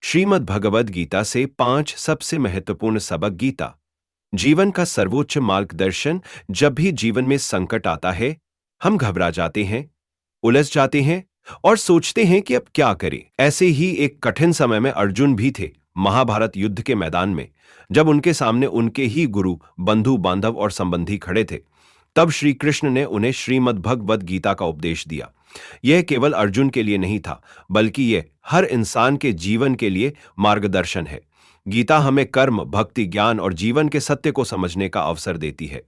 श्रीमद् भगवद गीता से 5 सबसे महत्वपूर्ण सबक। गीता जीवन का सर्वोच्च मार्गदर्शन। जब भी जीवन में संकट आता है, हम घबरा जाते हैं, उलझ जाते हैं और सोचते हैं कि अब क्या करें। ऐसे ही एक कठिन समय में अर्जुन भी थे, महाभारत युद्ध के मैदान में। जब उनके सामने उनके ही गुरु, बंधु बांधव और संबंधी खड़े थे, तब श्री कृष्ण ने उन्हें श्रीमद् भगवद गीता का उपदेश दिया। यह केवल अर्जुन के लिए नहीं था, बल्कि यह हर इंसान के जीवन के लिए मार्गदर्शन है। गीता हमें कर्म, भक्ति, ज्ञान और जीवन के सत्य को समझने का अवसर देती है।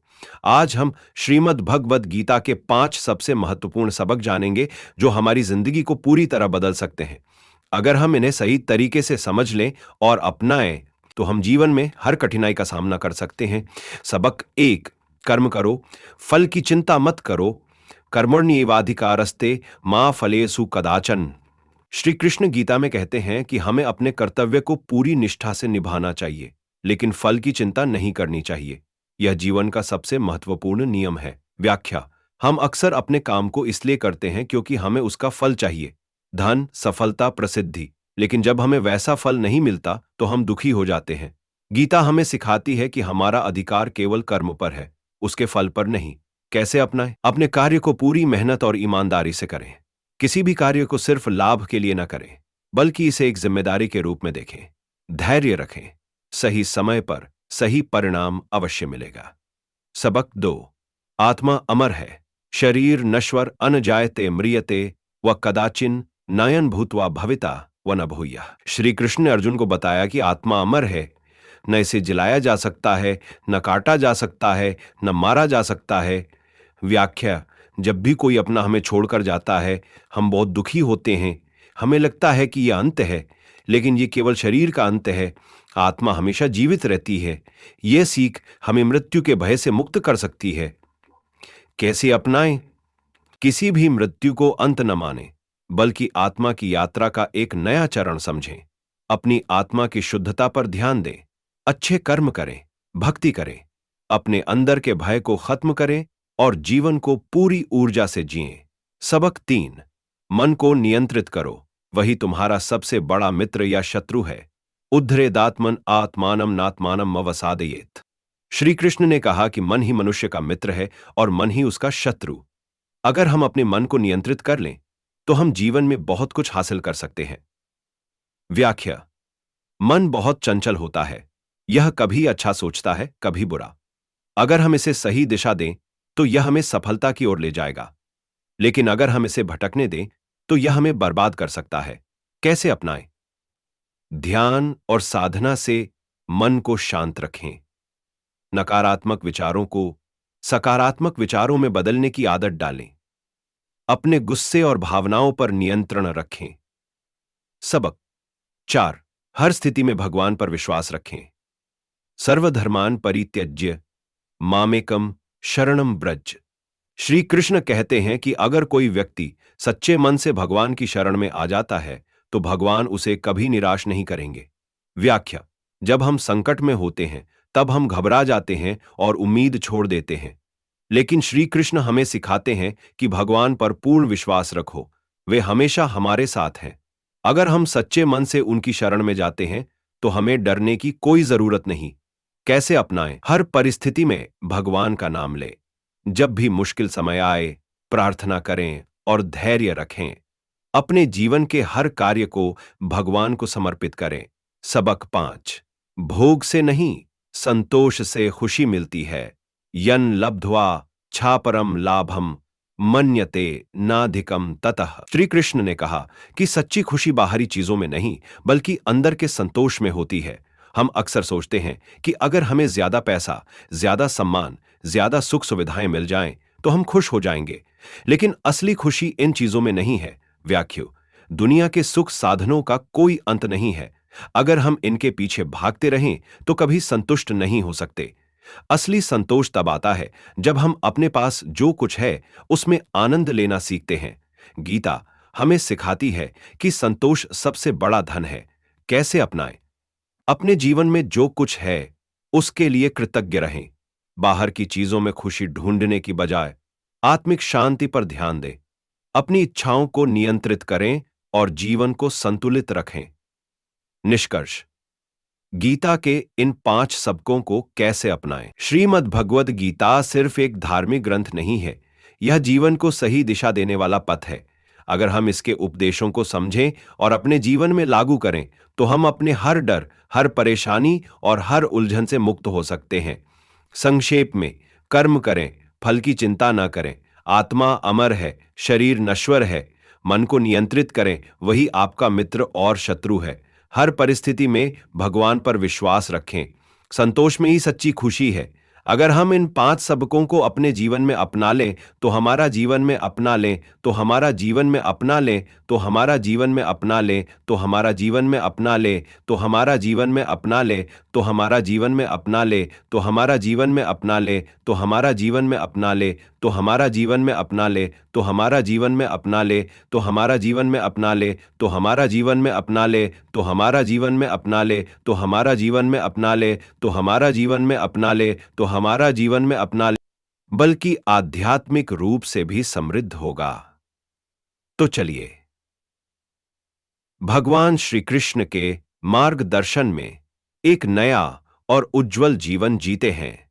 आज हम श्रीमद् भगवद गीता के 5 सबसे महत्वपूर्ण सबक जानेंगे, जो हमारी जिंदगी को पूरी तरह बदल सकते हैं। अगर हम इन्हें सही तरीके से समझ लें और अपनाएं, तो हम जीवन में हर कठिनाई का सामना कर सकते हैं। सबक 1, कर्म करो, फल की चिंता मत करो। कर्मण्येवाधिकारस्ते मा फलेषु कदाचन। श्री कृष्ण गीता में कहते हैं कि हमें अपने कर्तव्य को पूरी निष्ठा से निभाना चाहिए, लेकिन फल की चिंता नहीं करनी चाहिए। यह जीवन का सबसे महत्वपूर्ण नियम है। व्याख्या: हम अक्सर अपने काम को इसलिए करते हैं क्योंकि हमें उसका फल चाहिए, धन, सफलता, प्रसिद्धि। लेकिन जब हमें वैसा फल नहीं मिलता तो हम दुखी हो जाते हैं। गीता हमें सिखाती है कि हमारा अधिकार केवल कर्म पर है, उसके फल पर नहीं। कैसे अपनाएं? अपने कार्य को पूरी मेहनत और ईमानदारी से करें। किसी भी कार्य को सिर्फ लाभ के लिए न करें, बल्कि इसे एक जिम्मेदारी के रूप में देखें। धैर्य रखें, सही समय पर सही परिणाम अवश्य मिलेगा। सबक 2, आत्मा अमर है, शरीर नश्वर, अन जायते म्रियते व कदाचिन नयन भूत्वा भविता व न भूयः। श्री कृष्ण ने अर्जुन को बताया कि आत्मा अमर है, न इसे जलाया जा सकता है, न काटा जा सकता है, न मारा जा सकता है। व्याख्या: जब भी कोई अपना हमें छोड़कर जाता है, हम बहुत दुखी होते हैं। हमें लगता है कि यह अंत है, लेकिन यह केवल शरीर का अंत है। आत्मा हमेशा जीवित रहती है। यह सीख हमें मृत्यु के भय से मुक्त कर सकती है। कैसे अपनाएं? किसी भी मृत्यु को अंत न मानें, बल्कि आत्मा की यात्रा का एक नया चरण समझें। अपनी आत्मा की शुद्धता पर ध्यान दें, अच्छे कर्म करें, भक्ति करें, अपने अंदर के भय को खत्म करें और जीवन को पूरी ऊर्जा से जिएं। सबक 3, मन को नियंत्रित करो, वही तुम्हारा सबसे बड़ा मित्र या शत्रु है। उद्धरेदात्मन आत्मानम नात्मानम अवसादयेत। श्री कृष्ण ने कहा कि मन ही मनुष्य का मित्र है और मन ही उसका शत्रु। अगर हम अपने मन को नियंत्रित कर लें, तो हम जीवन में बहुत कुछ हासिल कर सकते हैं। व्याख्या: मन बहुत चंचल होता है। यह कभी अच्छा सोचता है, कभी बुरा। अगर हम इसे सही दिशा दें, तो यह हमें सफलता की ओर ले जाएगा, लेकिन अगर हम इसे भटकने दें, तो यह हमें बर्बाद कर सकता है। कैसे अपनाएं? ध्यान और साधना से मन को शांत रखें। नकारात्मक विचारों को सकारात्मक विचारों में बदलने की आदत डालें। अपने गुस्से और भावनाओं पर नियंत्रण रखें। सबक 4, हर स्थिति में भगवान पर विश्वास रखें। सर्वधर्मान परित्यज्य मामेकम शरणम ब्रज। श्री कृष्ण कहते हैं कि अगर कोई व्यक्ति सच्चे मन से भगवान की शरण में आ जाता है, तो भगवान उसे कभी निराश नहीं करेंगे। व्याख्या: जब हम संकट में होते हैं, तब हम घबरा जाते हैं और उम्मीद छोड़ देते हैं। लेकिन श्री कृष्ण हमें सिखाते हैं कि भगवान पर पूर्ण विश्वास रखो, वे हमेशा हमारे साथ हैं। अगर हम सच्चे मन से उनकी शरण में जाते हैं, तो हमें डरने की कोई जरूरत नहीं। कैसे अपनाएं? हर परिस्थिति में भगवान का नाम लें। जब भी मुश्किल समय आए, प्रार्थना करें और धैर्य रखें। अपने जीवन के हर कार्य को भगवान को समर्पित करें। सबक 5, भोग से नहीं, संतोष से खुशी मिलती है। यन लब्ध्वा छापरम लाभम मन्यते नाधिकम ततः। श्री कृष्ण ने कहा कि सच्ची खुशी बाहरी चीजों में नहीं, बल्कि अंदर के संतोष में होती है। हम अक्सर सोचते हैं कि अगर हमें ज्यादा पैसा, ज्यादा सम्मान, ज्यादा सुख सुविधाएं मिल जाएं, तो हम खुश हो जाएंगे। लेकिन असली खुशी इन चीजों में नहीं है। व्याख्या: दुनिया के सुख साधनों का कोई अंत नहीं है। अगर हम इनके पीछे भागते रहें, तो कभी संतुष्ट नहीं हो सकते। असली संतोष तब आता है जब हम अपने पास जो कुछ है, उसमें आनंद लेना सीखते हैं। गीता हमें सिखाती है कि संतोष सबसे बड़ा धन है। कैसे अपनाएं? अपने जीवन में जो कुछ है, उसके लिए कृतज्ञ रहें। बाहर की चीजों में खुशी ढूंढने की बजाय आत्मिक शांति पर ध्यान दें। अपनी इच्छाओं को नियंत्रित करें और जीवन को संतुलित रखें। निष्कर्ष, गीता के इन 5 सबकों को कैसे अपनाएं? श्रीमद् भगवद गीता सिर्फ एक धार्मिक ग्रंथ नहीं है, यह जीवन को सही दिशा देने वाला पथ है। अगर हम इसके उपदेशों को समझें और अपने जीवन में लागू करें, तो हम अपने हर डर, हर परेशानी और हर उलझन से मुक्त हो सकते हैं। संक्षेप में, कर्म करें, फल की चिंता न करें, आत्मा अमर है, शरीर नश्वर है, मन को नियंत्रित करें, वही आपका मित्र और शत्रु है। हर परिस्थिति में भगवान पर विश्वास रखें, संतोष में ही सच्ची खुशी है। अगर हम इन 5 सबकों को अपने जीवन में अपना लें, तो हमारा जीवन में अपना लें, तो हमारा जीवन में अपना लें, तो हमारा जीवन में अपना लें, तो हमारा जीवन में अपना लें, तो हमारा जीवन में अपना लें, तो हमारा जीवन में अपना लें, तो हमारा जीवन में अपना लें, तो हमारा जीवन में अपना लें, तो हमारा जीवन में अपना लें, तो हमारा जीवन में अपना लें, तो हमारा जीवन में अपना लें, तो हमारा जीवन में अपना लें, तो हमारा जीवन में अपना लें, तो हमारा जीवन में अपना लें, तो हमारा जीवन में अपना लें, तो हमारा जीवन में अपना लें, बल्कि आध्यात्मिक रूप से भी समृद्ध होगा। तो चलिए भगवान श्री कृष्ण के मार्गदर्शन में एक नया और उज्जवल जीवन जीते हैं।